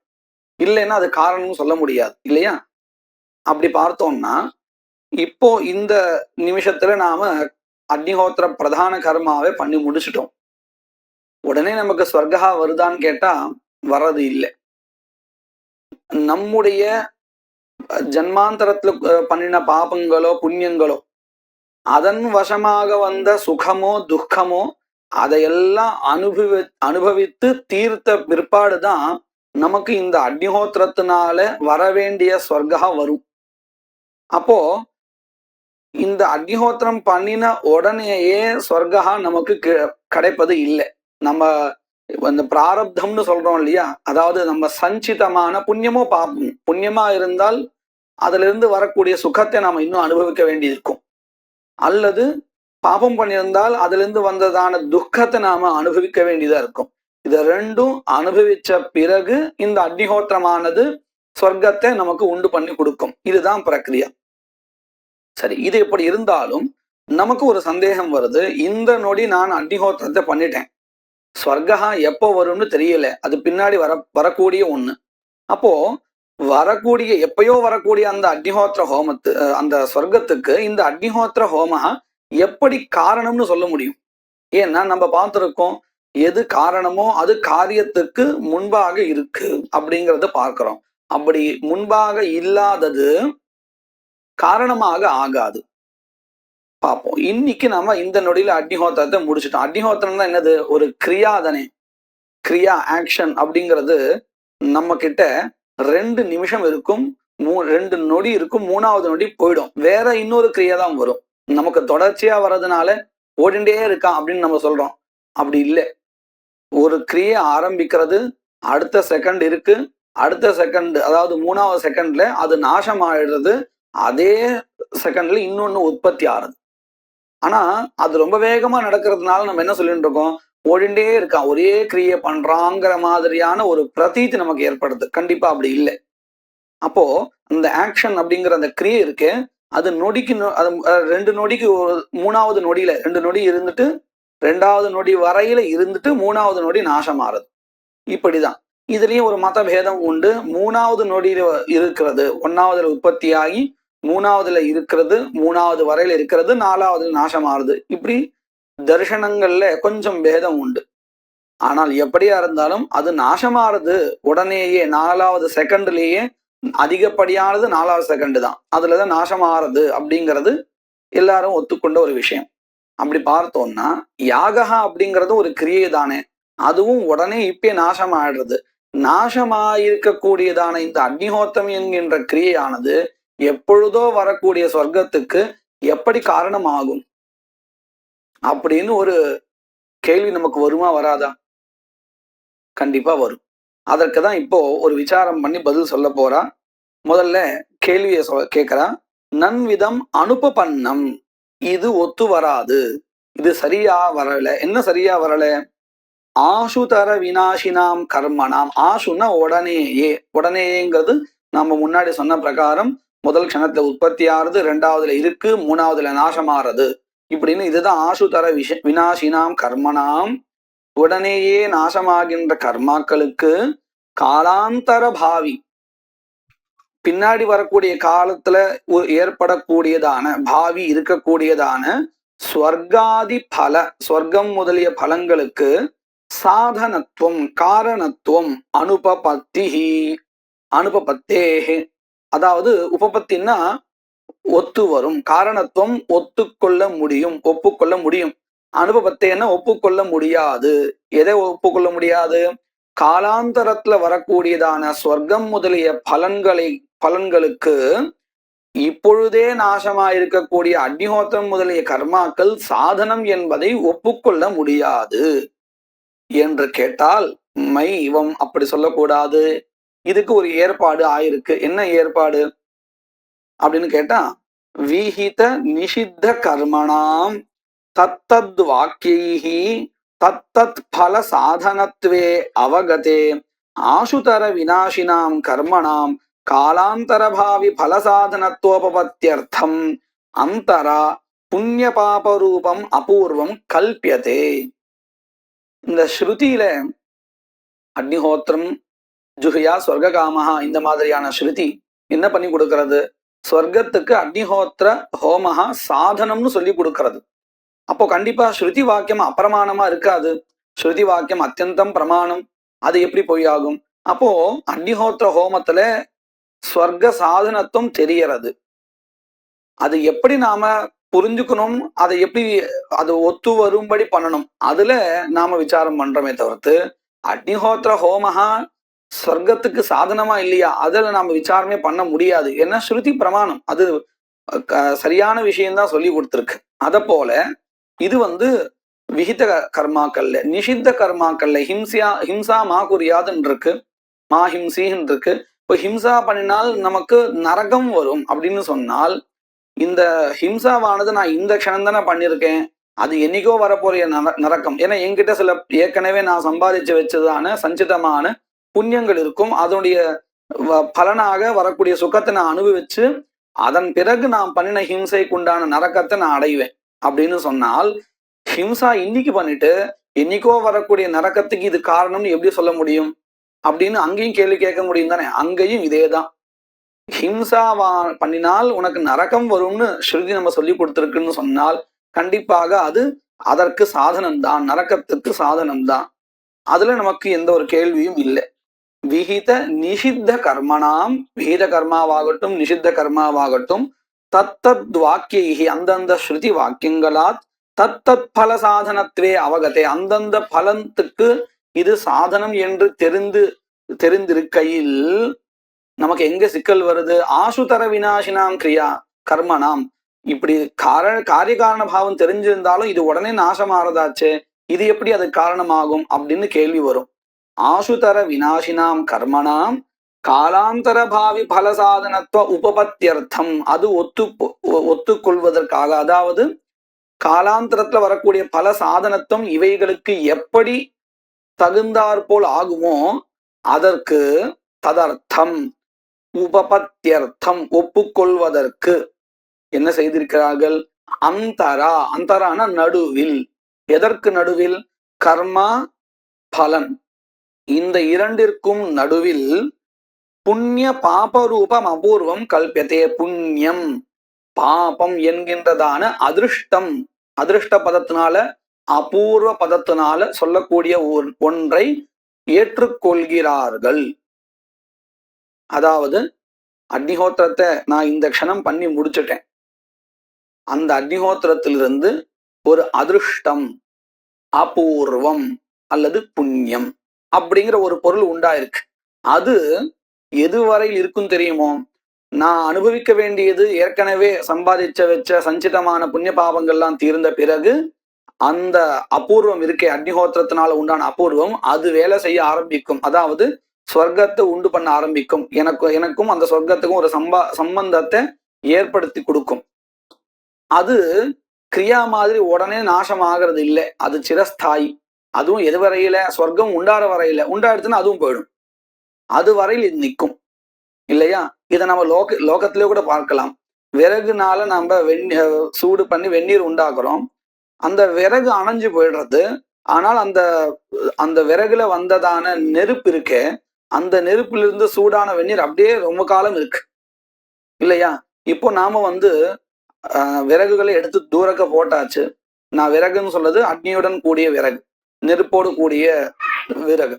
இல்லைன்னா அது காரணம்னு சொல்ல முடியாது இல்லையா? அப்படி பார்த்தோம்னா இப்போ இந்த நிமிஷத்துல நாம அக்னிஹோத்திர பிரதான கர்மாவை பண்ணி முடிச்சிட்டோம். உடனே நமக்கு ஸ்வர்கா வருதான்னு கேட்டா வர்றது இல்லை. நம்முடைய ஜன்மாந்தரத்துல பண்ணின பாபங்களோ புண்ணியங்களோ அதன் வசமாக வந்த சுகமோ துக்கமோ அதையெல்லாம் அனுபவித்து தீர்த்த பிற்பாடுதான் நமக்கு இந்த அக்னிஹோத்திரத்தினால வரவேண்டிய ஸ்வர்கா வரும். அப்போ இந்த அக்னிஹோத்திரம் பண்ணின உடனேயே ஸ்வர்கா நமக்கு கிடைப்பது இல்லை. நம்ம இந்த பிராரப்தம்னு சொல்றோம் இல்லையா, அதாவது நம்ம சஞ்சிதமான புண்ணியமோ பாபம். புண்ணியமா இருந்தால் அதுல இருந்து வரக்கூடிய சுகத்தை நாம இன்னும் அனுபவிக்க வேண்டியிருக்கும், அல்லது பாபம் பண்ணியிருந்தால் அதுல இருந்து வந்ததான துக்கத்தை நாம அனுபவிக்க வேண்டியதா இருக்கும். இத ரெண்டும் அனுபவிச்ச பிறகு இந்த அக்னிஹோத்திரமானது சொர்க்கத்தை நமக்கு உண்டு பண்ணி கொடுக்கும். இதுதான் பிரக்ரியா. சரி, இது எப்படி இருந்தாலும் நமக்கு ஒரு சந்தேகம் வருது. இந்த நொடி நான் அக்னிஹோத்திரத்தை பண்ணிட்டேன், ஸ்வர்கா எப்போ வரும்னு தெரியல, அது பின்னாடி வரக்கூடிய ஒண்ணு. அப்போ வரக்கூடிய எப்பயோ வரக்கூடிய அந்த அக்னிஹோத்திர ஹோமத்து அந்த ஸ்வர்க்கத்துக்கு இந்த அக்னிஹோத்திர ஹோமஹா எப்படி காரணம்னு சொல்ல முடியும்? ஏன்னா நம்ம பார்த்திருக்கோம், எது காரணமோ அது காரியத்துக்கு முன்பாக இருக்கு அப்படிங்கறத பார்க்கிறோம். அப்படி முன்பாக இல்லாதது காரணமாக ஆகாது. பார்ப்போம். இன்னைக்கு நம்ம இந்த நொடியில அக்னிஹோத்திரத்தை முடிச்சுட்டோம். அக்னிஹோத்திரம் தான் என்னது, ஒரு கிரியா தானே. கிரியா ஆக்ஷன் அப்படிங்கிறது நம்ம கிட்ட 2 நிமிஷம் இருக்கும், 2 நொடி இருக்கும், 3வது நொடி போயிடும், வேற இன்னொரு கிரியா தான் வரும். நமக்கு தொடர்ச்சியா வர்றதுனால ஓடிண்டே இருக்கான் அப்படின்னு நம்ம சொல்றோம். அப்படி இல்லை. ஒரு கிரியை ஆரம்பிக்கிறது, அடுத்த செகண்ட் இருக்கு, அடுத்த செகண்ட் அதாவது 3வது செகண்ட்ல அது நாசம் ஆயிடுறது, அதே செகண்ட்ல இன்னொன்னு உற்பத்தி ஆறுது. ஆனா அது ரொம்ப வேகமா நடக்கிறதுனால நம்ம என்ன சொல்லிட்டு இருக்கோம், ஓடிண்டே இருக்கான், ஒரே கிரியை பண்றாங்கிற மாதிரியான ஒரு பிரதீதி நமக்கு ஏற்படுது. கண்டிப்பா அப்படி இல்லை. அப்போ அந்த ஆக்ஷன் அப்படிங்கிற அந்த கிரியை இருக்கு, அது நொடிக்கு அது 2 நொடிக்கு 3வது நொடியில 2 நொடி இருந்துட்டு 2வது நொடி வரையில இருந்துட்டு 3வது நொடி நாசம் ஆறுது. இப்படிதான் இதுலயும் ஒரு மத பேதம் உண்டு. 3வது நொடியில இருக்கிறது 1வதுல உற்பத்தி ஆகி 3வதுல இருக்கிறது 3வது வரையில இருக்கிறது 4வதுல நாசம் ஆறுது. இப்படி தர்சனங்கள்ல கொஞ்சம் பேதம் உண்டு. ஆனால் எப்படியா இருந்தாலும் அது நாசமாறுது உடனேயே 4வது செகண்ட்லயே, அதிகப்படியானது 4வது செகண்ட் தான், அதுலதான் நாசமாறுது அப்படிங்கிறது எல்லாரும் ஒத்துக்கொண்ட ஒரு விஷயம். அப்படி பார்த்தோம்னா யாகா அப்படிங்கிறது ஒரு கிரியை தானே, அதுவும் உடனே இப்பே நாசம் ஆயிடுறது. நாசமாயிருக்கக்கூடியதான இந்த அக்னிஹோத்திரம் என்கின்ற கிரியையானது எப்பொழுதோ வரக்கூடிய சொர்க்கத்துக்கு எப்படி காரணம் ஆகும் அப்படின்னு ஒரு கேள்வி நமக்கு வருமா வராதா? கண்டிப்பா வரும். அதற்கு தான் இப்போ ஒரு விசாரம் பண்ணி பதில் சொல்ல போறா. முதல்ல கேள்வியை கேட்கிறா. நன்விதம் அனுபபன்னம், இது ஒத்து வராது, இது சரியா வரல. என்ன சரியா வரல? ஆசுதர வினாசினாம் கர்மனாம். ஆசுன்னா உடனேயே, உடனேங்கிறது நம்ம முன்னாடி சொன்ன பிரகாரம் முதல் க்ஷணத்துல உற்பத்தி ஆறுது, ரெண்டாவதுல இருக்கு, மூணாவதுல நாசமாறது, இப்படின்னு இதுதான் ஆசுதர வினாசினாம் கர்மனாம். உடனேயே நாசமாகின்ற கர்மாக்களுக்கு காலாந்தர பாவி, பின்னாடி வரக்கூடிய காலத்துல ஏற்படக்கூடியதான பாவி இருக்கக்கூடியதான ஸ்வர்காதி பல, ஸ்வர்க்கம் முதலிய பலங்களுக்கு சாதனத்துவம் காரணத்துவம் அனுபபத்தி, அனுபபத்தேஹே, அதாவது உபபத்தின்னா ஒத்து வரும், காரணத்துவம் ஒத்துக்கொள்ள முடியும், ஒப்புக்கொள்ள முடியும். அனுபவத்தேன்னா ஒப்புக்கொள்ள முடியாது. எதை ஒப்புக்கொள்ள முடியாது? காலாந்தரத்துல வரக்கூடியதான ஸ்வர்க்கம் முதலிய பலன்களுக்கு இப்பொழுதே நாசமா இருக்கக்கூடிய அக்னிஹோத்திரம் முதலிய கர்மாக்கள் சாதனம் என்பதை ஒப்புக்கொள்ள முடியாது என்று கேட்டால் இவம் அப்படி சொல்லக்கூடாது. இதுக்கு ஒரு ஏற்பாடு ஆயிருக்கு. என்ன ஏற்பாடு அப்படின்னு கேட்டா, விஹித நிஷித்த கர்மணாம் தத்தத் வாக்கியைஹி தத்தத் பல சாதனத்வே அவகதே ஆசுதர விநாசினாம் கர்மணாம் காலாந்தரபாவி பலசாதனத்துவபத்தியர்த்தம் அந்தரா புண்ணிய பாப ரூபம் அபூர்வம் கல்பியதே. இந்த ஸ்ருதியில அக்னிஹோத்திரம் ஜுஹியா ஸ்வர்காமஹா இந்த மாதிரியான ஸ்ருதி என்ன பண்ணி கொடுக்கிறது? ஸ்வர்க்கத்துக்கு அக்னிஹோத்திர ஹோமஹா சாதனம்னு சொல்லி கொடுக்கிறது. அப்போ கண்டிப்பா ஸ்ருதி வாக்கியம் அப்பிரமாணமா இருக்காது. ஸ்ருதி வாக்கியம் அத்தியந்தம் பிரமாணம், அது எப்படி பொய்யாகும்? அப்போ அக்னிஹோத்திர ஹோமத்துல ஸ்வர்க்க சாதனத்துவம் தெரியறது. அது எப்படி நாம புரிஞ்சுக்கணும், அதை எப்படி அது ஒத்து வரும்படி பண்ணணும், அதுல நாம விசாரம் பண்றோமே தவிர்த்து அக்னிஹோத்திர ஹோமஹா ஸ்வர்க்கத்துக்கு சாதனமா இல்லையா அதுல நாம விசாரமே பண்ண முடியாது. ஏன்னா ஸ்ருதி பிரமாணம், அது சரியான விஷயம்தான் சொல்லி கொடுத்துருக்கு. அத போல இது விகித கர்மாக்கள்ல, நிஷித்த கர்மாக்கள்ல ஹிம்சா மா குறியாதுன்னு இருக்கு, மா ஹிம்சின்னு இருக்கு. இப்போ ஹிம்சா பண்ணினால் நமக்கு நரகம் வரும் அப்படின்னு சொன்னால், இந்த ஹிம்சாவானது நான் இந்த க்ஷணம் தானே பண்ணியிருக்கேன், அது என்னைக்கோ வரப்போற நரக்கம். ஏன்னா என்கிட்ட சில ஏற்கனவே நான் சம்பாதிச்சு வச்சதான சஞ்சிதமான புண்ணியங்கள் இருக்கும், அதனுடைய பலனாக வரக்கூடிய சுகத்தை நான் அனுபவிச்சு அதன் பிறகு நான் பண்ணின ஹிம்சைக்கு உண்டான நரக்கத்தை நான் அடைவேன் அப்படின்னு சொன்னால், ஹிம்சா இன்னைக்கு பண்ணிட்டு என்னைக்கோ வரக்கூடிய நரக்கத்துக்கு இது காரணம்னு எப்படி சொல்ல முடியும் அப்படின்னு அங்கேயும் கேள்வி கேட்க முடியும் தானே. அங்கேயும் இதேதான், ஹிம்சாவா பண்ணினால் உனக்கு நரகம் வரும்னு ஸ்ருதி நம்ம சொல்லி கொடுத்துருக்குன்னு சொன்னால் கண்டிப்பாக அது அதற்கு சாதனம் தான், நரக்கத்துக்கு சாதனம் தான். அதுல நமக்கு எந்த ஒரு கேள்வியும் இல்லை. விஹித நிஷித்த கர்மனாம், விஹித கர்மாவாகட்டும் நிஷித்த கர்மாவாகட்டும், தத்தத் வாக்கியைஹி அந்தந்த ஸ்ருதி வாக்கியங்களாத் தத்தத் பல சாதனத்வே அவகதே, அந்தந்த பலத்துக்கு இது சாதனம் என்று தெரிந்திருக்கையில் நமக்கு எங்க சிக்கல் வருது? ஆசுதர விநாசினாம் கிரியா கர்மனாம், இப்படி காரிய காரண பாவம் தெரிஞ்சிருந்தாலும் இது உடனே நாசமாறதாச்சே, இது எப்படி அது காரணமாகும் அப்படின்னு கேள்வி வரும். ஆசுதர விநாசினாம் கர்மனாம் காலாந்தர பாவி பலசாதனத்துவ உபபத்தியர்த்தம், அது ஒத்துக்கொள்வதற்காக, அதாவது காலாந்தரத்துல வரக்கூடிய பல சாதனத்துவம் இவைகளுக்கு எப்படி தகுந்தாற்போல் ஆகுமோ அதற்கு ததர்த்தம் உபபத்தியர்த்தம் ஒப்புக்கொள்வதற்கு என்ன செய்திருக்கிறார்கள்? அந்தரா, அந்தரான நடுவில். எதற்கு நடுவில்? கர்மா பலன், இந்த இரண்டிற்கும் நடுவில் புண்ணிய பாபரூபம் அபூர்வம் கல்பியதே. புண்ணியம் பாபம் என்கின்றதான அதிருஷ்டம், அதிருஷ்ட பதத்தினால அபூர்வ பதத்தினால சொல்லக்கூடிய ஒன்றை ஏற்றுக்கொள்கிறார்கள். அதாவது அக்னிஹோத்திரத்தை நான் இந்த க்ஷணம் பண்ணி முடிச்சுட்டேன், அந்த அக்னிஹோத்திரத்திலிருந்து ஒரு அதிருஷ்டம், அபூர்வம் அல்லது புண்ணியம் அப்படிங்கிற ஒரு பொருள் உண்டாயிருக்கு. அது எதுவரையில் இருக்கும் தெரியுமோ? நான் அனுபவிக்க வேண்டியது ஏற்கனவே சம்பாதிச்ச வச்ச சஞ்சிதமான புண்ணிய பாவங்கள்லாம் தீர்ந்த பிறகு அந்த அபூர்வம் இருக்கே, அக்னிஹோத்திரத்தினால உண்டான அபூர்வம், அது வேலை செய்ய ஆரம்பிக்கும். அதாவது சொர்க்கத்தை உண்டு பண்ண ஆரம்பிக்கும். எனக்கும் அந்த சொர்க்கத்துக்கும் ஒரு சம்பந்தத்தை ஏற்படுத்தி கொடுக்கும். அது கிரியா மாதிரி உடனே நாசம் ஆகிறது இல்லை, அது சிரஸ்தாயி. அதுவும் எது வரையில, சொர்க்கம் உண்டார வரையில, உண்டாடுச்சுன்னா அதுவும் போயிடும். அது வரையில் இது நிற்கும் இல்லையா? இதை நம்ம லோகத்திலே கூட பார்க்கலாம். விறகுனால நம்ம சூடு பண்ணி வெந்நீர் உண்டாக்குறோம். அந்த விறகு அணைஞ்சு போயிடுறது. ஆனால் அந்த அந்த விறகுல வந்ததான நெருப்பு இருக்கே, அந்த நெருப்பிலிருந்து சூடான வெந்நீர் அப்படியே ரொம்ப காலம் இருக்கு இல்லையா? இப்போ நாம விறகுகளை எடுத்து தூரக்க போட்டாச்சு. நான் விறகுன்னு சொல்றது அக்னியுடன் கூடிய விறகு, நெருப்போடு கூடிய விறகு.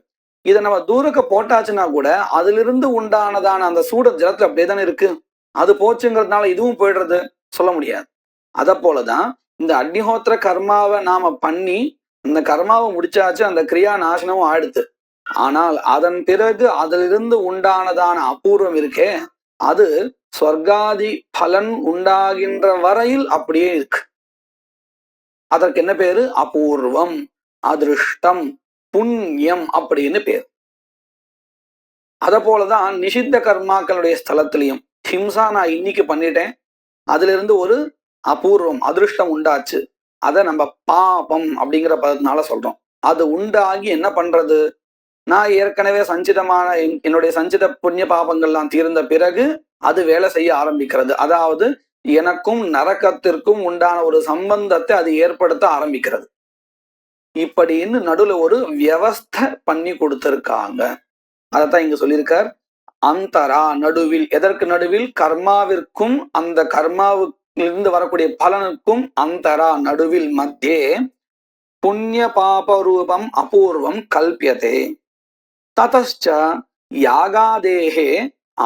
இதை நம்ம தூரக்க போட்டாச்சுன்னா கூட அதிலிருந்து உண்டானதான அந்த சூட ஜலத்துல அப்படியே தானே இருக்கு. அது போச்சுங்கிறதுனால இதுவும் போயிடுறது சொல்ல முடியாது. அத போலதான் இந்த அக்னிஹோத்திர கர்மாவை நாம பண்ணி அந்த கர்மாவை முடிச்சாச்சு, அந்த கிரியா நாசனமும் ஆயிடுத்து. ஆனால் அதன் பிறகு அதிலிருந்து உண்டானதான அபூர்வம் இருக்கே, அது சொர்க்காதி பலன் உண்டாகின்ற வரையில் அப்படியே இருக்கு. அதற்கு என்ன பேரு? அபூர்வம், அதிருஷ்டம், புண்ணியம் அப்படின்னு பேர். அத போலதான் நிஷித்த கர்மாக்களுடைய ஸ்தலத்திலையும் ஹிம்சா நான் இன்னைக்கு பண்ணிட்டேன், அதுல இருந்து ஒரு அபூர்வம் அதிருஷ்டம் உண்டாச்சு. அதை நம்ம பாபம் அப்படிங்கிற பதத்தினால சொல்றோம். அது உண்டாகி என்ன பண்றது? நான் ஏற்கனவே சஞ்சிதமான என்னுடைய சஞ்சித புண்ணிய பாபங்கள்லாம் தீர்ந்த பிறகு அது வேலை செய்ய ஆரம்பிக்கிறது. அதாவது எனக்கும் நரகத்திற்கும் உண்டான ஒரு சம்பந்தத்தை அது ஏற்படுத்த ஆரம்பிக்கிறது. இப்படின்னு நடுவுல ஒரு வியவஸ்தை பண்ணி கொடுத்திருக்காங்க. அதத்தான் இங்க சொல்லியிருக்கார். அந்தரா, நடுவில். எதற்கு நடுவில்? கர்மாவிற்கும் அந்த கர்மாவிலிருந்து வரக்கூடிய பலனுக்கும் அந்தரா, நடுவில், மத்தியே புண்ணிய பாப ரூபம் அபூர்வம் கல்பியதே. ததச்ச யாகாதேகே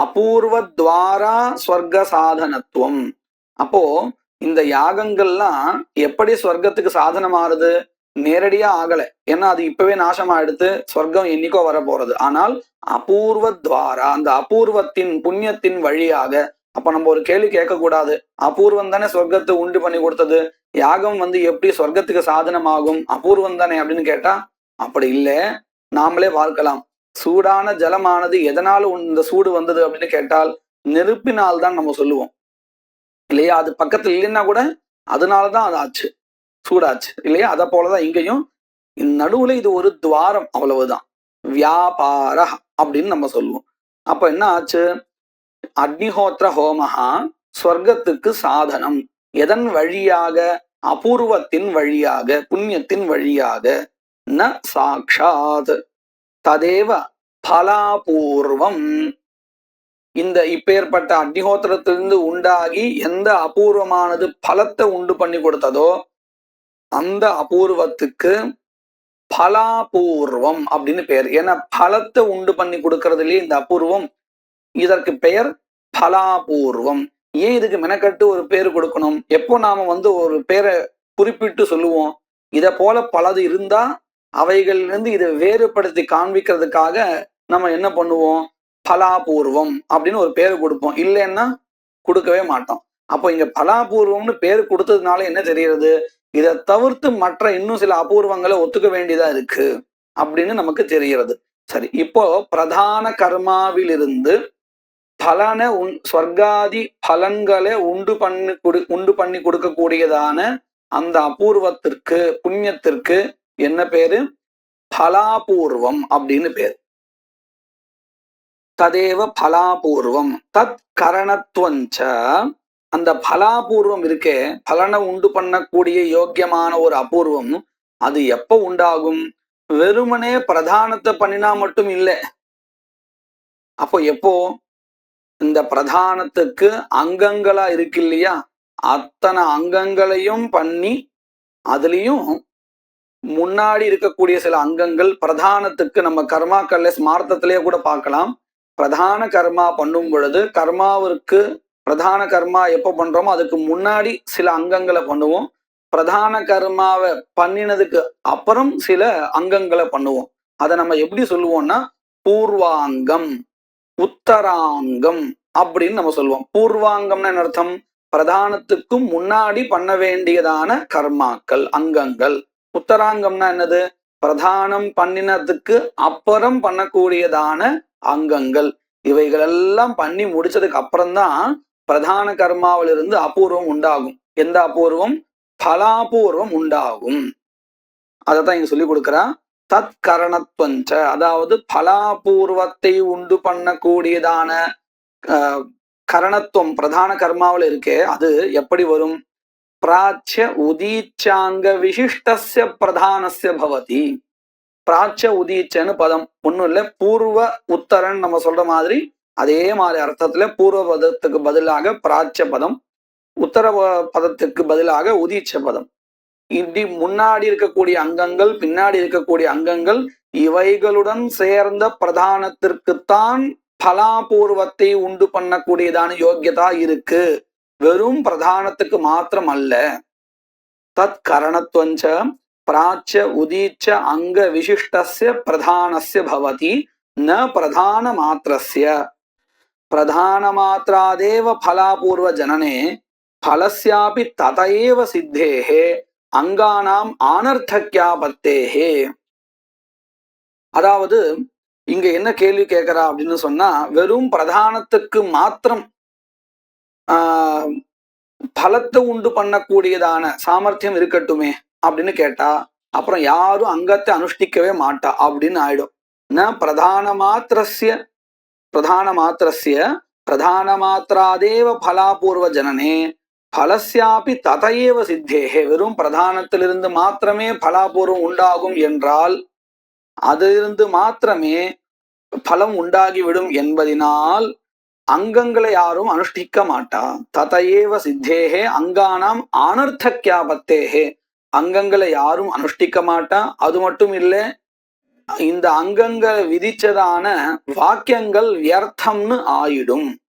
அபூர்வத்வாரா ஸ்வர்க சாதனத்துவம். அப்போ இந்த யாகங்கள்லாம் எப்படி ஸ்வர்க்கத்துக்கு சாதனமாறுது? நேரடியா ஆகல, ஏன்னா அது இப்பவே நாசமா எடுத்து சொர்க்கம் என்னைக்கோ வர போறது. ஆனால் அபூர்வத்வாரா, அந்த அபூர்வத்தின் புண்ணியத்தின் வழியாக. அப்ப நம்ம ஒரு கேள்வி கேட்க கூடாது, அபூர்வம் தானே சொர்க்கத்தை உண்டு பண்ணி கொடுத்தது, யாகம் எப்படி சொர்க்கத்துக்கு சாதனமாகும்? அபூர்வம் தானே அப்படின்னு கேட்டா அப்படி இல்லை. நாமளே பார்க்கலாம். சூடான ஜலமானது எதனால இந்த சூடு வந்தது அப்படின்னு கேட்டால் நெருப்பினால் தான் நம்ம சொல்லுவோம் இல்லையா? அது பக்கத்துல இல்லைன்னா கூட அதனாலதான் அது ஆச்சு, சூடாச்சு இல்லையா? அத போலதான் இங்கேயும் நடுவுல இது ஒரு துவாரம், அவ்வளவுதான். வியாபார அப்படின்னு நம்ம சொல்லுவோம். அப்ப என்ன ஆச்சு? அக்னிஹோத்திர ஹோமஹா ஸ்வர்க்கத்துக்கு சாதனம். எதன் வழியாக? அபூர்வத்தின் வழியாக, புண்ணியத்தின் வழியாக. ந சாக்ஷாத் ததேவ பலாபூர்வம். இந்த இப்பேற்பட்ட அக்னிஹோத்திரத்திலிருந்து உண்டாகி எந்த அபூர்வமானது பலத்தை உண்டு பண்ணி கொடுத்ததோ அந்த அபூர்வத்துக்கு பலாபூர்வம் அப்படின்னு பெயர். ஏன்னா பலத்தை உண்டு பண்ணி கொடுக்கறதுலயே இந்த அபூர்வம், இதற்கு பெயர் பலாபூர்வம். ஏன் இதுக்கு மெனக்கட்டு ஒரு பேர் கொடுக்கணும்? எப்போ நாம ஒரு பேரை குறிப்பிட்டு சொல்லுவோம், இத போல பலது இருந்தா அவைகளிலிருந்து இதை வேறுபடுத்தி காண்பிக்கிறதுக்காக நம்ம என்ன பண்ணுவோம்? பலாபூர்வம் அப்படின்னு ஒரு பேரு கொடுப்போம். இல்லைன்னா கொடுக்கவே மாட்டோம். அப்போ இங்க பலாபூர்வம்னு பேரு கொடுத்ததுனால என்ன தெரிகிறது? இதை தவிர்த்து மற்ற இன்னும் சில அபூர்வங்களை ஒத்துக்க வேண்டியதா இருக்கு அப்படின்னு நமக்கு தெரிகிறது. சரி, இப்போ பிரதான கர்மாவிலிருந்து பலனை ஸ்வர்காதி பலன்களை உண்டு பண்ணி கொடுக்கக்கூடியதான அந்த அபூர்வத்திற்கு, புண்ணியத்திற்கு என்ன பேரு? பலாபூர்வம் அப்படின்னு பேரு. ததேவ பலாபூர்வம் தத் கரணத்துவஞ்ச. அந்த பலாபூர்வம் இருக்கே, பலனை உண்டு பண்ணக்கூடிய யோக்கியமான ஒரு அபூர்வம், அது எப்ப உண்டாகும்? வெறுமனே பிரதானத்தை பண்ணினா மட்டும் இல்லை. அப்போ எப்போ? இந்த பிரதானத்துக்கு அங்கங்களா இருக்கு இல்லையா, அத்தனை அங்கங்களையும் பண்ணி அதுலயும் முன்னாடி இருக்கக்கூடிய சில அங்கங்கள் பிரதானத்துக்கு நம்ம கர்மாக்கள்ல ஸ்மார்த்தத்திலேயே கூட பார்க்கலாம். பிரதான கர்மா பண்ணும் பொழுது கர்மாவிற்கு பிரதான கர்மா எப்போ பண்றோமோ அதுக்கு முன்னாடி சில அங்கங்களை பண்ணுவோம். பிரதான கர்மாவை பண்ணினதுக்கு அப்புறம் சில அங்கங்களை பண்ணுவோம். அதை நம்ம எப்படி சொல்லுவோம்னா பூர்வாங்கம், உத்தராங்கம் அப்படின்னு நம்ம சொல்லுவோம். பூர்வாங்கம்னா என்ன அர்த்தம்? பிரதானத்துக்கும் முன்னாடி பண்ண வேண்டியதான கர்மாக்கள், அங்கங்கள். உத்தராங்கம்னா என்னது? பிரதானம் பண்ணினதுக்கு அப்புறம் பண்ணக்கூடியதான அங்கங்கள். இவைகளெல்லாம் பண்ணி முடிச்சதுக்கு அப்புறம்தான் பிரதான கர்மாவிலிருந்து அபூர்வம் உண்டாகும். எந்த அபூர்வம்? பலாபூர்வம் உண்டாகும். அதத்தான் இங்க சொல்லி கொடுக்கிறா. தத் கரணத்வஞ்ச, அதாவது பலாபூர்வத்தை உண்டு பண்ணக்கூடியதான கரணத்துவம் பிரதான கர்மாவில் இருக்கே, அது எப்படி வரும்? பிராச்சிய உதீச்சாங்க விசிஷ்டஸ்ய பிரதானஸ்ய பவதி. பிராச்சிய உதீச்சன்னு பதம் ஒன்றும் இல்லை, பூர்வ உத்தரன் நம்ம சொல்ற மாதிரி அதே மாதிரி அர்த்தத்துல பூர்வ பதத்துக்கு பதிலாக பிராச்சிய பதம், உத்தர பதத்துக்கு பதிலாக உதீச்ச பதம். இப்படி முன்னாடி இருக்கக்கூடிய அங்கங்கள், பின்னாடி இருக்கக்கூடிய அங்கங்கள், இவைகளுடன் சேர்ந்த பிரதானத்திற்குத்தான் பலாபூர்வத்தை உண்டு பண்ணக்கூடியதான யோக்கியதா இருக்கு, வெறும் பிரதானத்துக்கு மாத்திரம் அல்ல. தத் கரணத்வஞ்ச பிராச்சிய உதீச்ச அங்க விசிஷ்டஸ்ய பிரதானஸ்ய பவதி ந பிரதான மாத்திரஸ்ய. பிரதான மாத்திராதேவ பலாபூர்வ ஜனனே பலஸ்யாபி ததையேவ சித்தேஹே அங்கானாம் ஆனர்த்தக்யாபத்தேஹே. அதாவது இங்க என்ன கேள்வி கேட்கிறா அப்படின்னு சொன்னா, வெறும் பிரதானத்துக்கு மாத்திரம் பலத்தை உண்டு பண்ணக்கூடியதான சாமர்த்தியம் இருக்கட்டுமே அப்படின்னு கேட்டா, அப்புறம் யாரும் அங்கத்தை அனுஷ்டிக்கவே மாட்டா அப்படின்னு ஆயிடும். ந பிரதான மாத்திரஸ்ய பிரதான மாத்திராதேவ பலாபூர்வ ஜனனே பலஸ்யாபி ததையேவ சித்தேகே. வெறும் பிரதானத்திலிருந்து மாத்திரமே பலாபூர்வம் உண்டாகும் என்றால் அதிலிருந்து மாத்திரமே பலம் உண்டாகிவிடும் என்பதினால் அங்கங்களை யாரும் அனுஷ்டிக்க மாட்டா. ததையேவ சித்தேகே அங்கானாம் ஆனர்த்தக்யாபத்தேகே. அங்கங்களை யாரும் அனுஷ்டிக்க மாட்டா. அது மட்டும் இல்லை, இந்த அங்கங்களை விதிச்சதான வாக்கியங்கள் வியர்த்தம்னு ஆயிடும்.